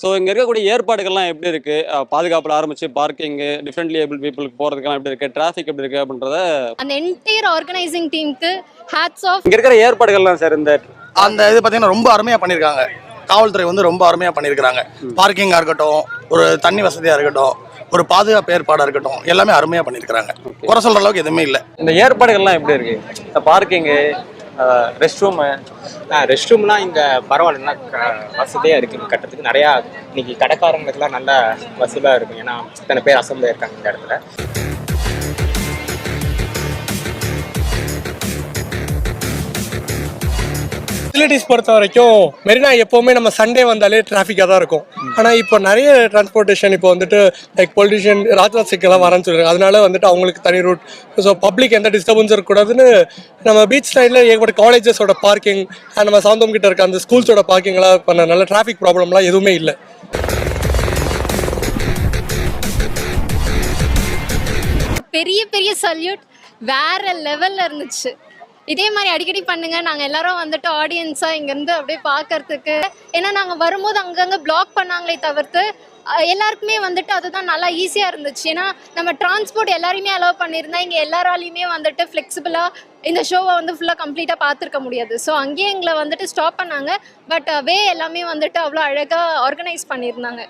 So இங்கே இருக்கக்கூடிய ஏற்பாடுகள்லாம் எப்படி இருக்கு? பாதுகாப்புல ஆரம்பிச்சு பார்க்கிங்கு, டிஃப்ரெண்ட்லி ஏபிள் பீப்புளுக்கு போறதுக்கெல்லாம் எப்படி இருக்கு? டிராஃபிக் எப்படி இருக்கு? அப்படின்றத அந்த என்டையர் ஆர்கனைசிங் டீமுக்கு ஹேட்ஸ் ஆஃப். இங்க இருக்கிற ஏற்பாடுகள்லாம் சார் அந்த இது பார்த்தீங்கன்னா ரொம்ப அருமையாக பண்ணியிருக்காங்க. காவல்துறை வந்து ரொம்ப அருமையாக பண்ணியிருக்கிறாங்க. பார்க்கிங்காக இருக்கட்டும், ஒரு தண்ணி வசதியாக இருக்கட்டும், ஒரு பாதுகாப்பு ஏற்பாடாக இருக்கட்டும், எல்லாமே அருமையாக பண்ணியிருக்கிறாங்க. குறை சொல்கிற அளவுக்கு எதுவுமே இல்லை. இந்த ஏற்பாடுகள்லாம் எப்படி இருக்கு? இந்த பார்க்கிங்கு, ரெஸ்ட் ரூம்லாம் இங்கே பரவாயில்லன்னா வசதியாக இருக்குது கட்டுறதுக்கு. நிறையா இன்னைக்கு கடைக்காரங்களுக்குலாம் நல்ல வசதியாக இருக்கும். ஏன்னா இத்தனை பேர் அசம்பிளாக இருக்காங்க இந்த இடத்துல. ஃபெசிலிட்டிஸ் பொறுத்த வரைக்கும் மெரினா எப்போவுமே நம்ம சண்டே வந்தாலே டிராஃபிக்காக தான் இருக்கும். ஆனால் இப்போ நிறைய டிரான்ஸ்போர்ட்டேஷன் இப்போ வந்துட்டு லைக் பொலிட்டிஷியன் ராஜ்நாத் சிங்கெல்லாம் வரேன்னு சொல்லுவாங்க. அதனால வந்துட்டு அவங்களுக்கு தனி ரூட். ஸோ பப்ளிக் எந்த டிஸ்டர்பன்ஸும் இருக்கக்கூடாதுன்னு நம்ம பீச் சைடில் ஏகப்பட்ட காலேஜஸோட பார்க்கிங் அண்ட் நம்ம சாந்தம் கிட்ட இருக்க அந்த ஸ்கூல்ஸோட பார்க்கிங்லாம் பண்ண நல்ல டிராஃபிக் ப்ராப்ளம்லாம் எதுவுமே இல்லை. பெரிய பெரிய சல்யூட், வேற லெவல்ல இருந்துச்சு. இதே மாதிரி அடிக்கடி பண்ணுங்க. நாங்கள் எல்லாரும் வந்துட்டு ஆடியன்ஸாக இங்கேருந்து அப்படியே பார்க்கறதுக்கு. ஏன்னா நாங்கள் வரும்போது அங்கங்கே பிளாக் பண்ணாங்களே தவிர்த்து எல்லாருக்குமே வந்துட்டு அதுதான் நல்லா ஈஸியாக இருந்துச்சு. ஏன்னா நம்ம டிரான்ஸ்போர்ட் எல்லாரையுமே அலோவ் பண்ணியிருந்தா இங்கே எல்லாராலையுமே வந்துட்டு ஃப்ளெக்சிபிளாக இந்த ஷோவை வந்து ஃபுல்லாக கம்ப்ளீட்டாக பார்த்துருக்க முடியாது. ஸோ அங்கேயே எங்களை வந்துட்டு ஸ்டாப் பண்ணாங்க. பட் வே எல்லாமே வந்துட்டு அவ்வளோ அழகாக ஆர்கனைஸ் பண்ணியிருந்தாங்க.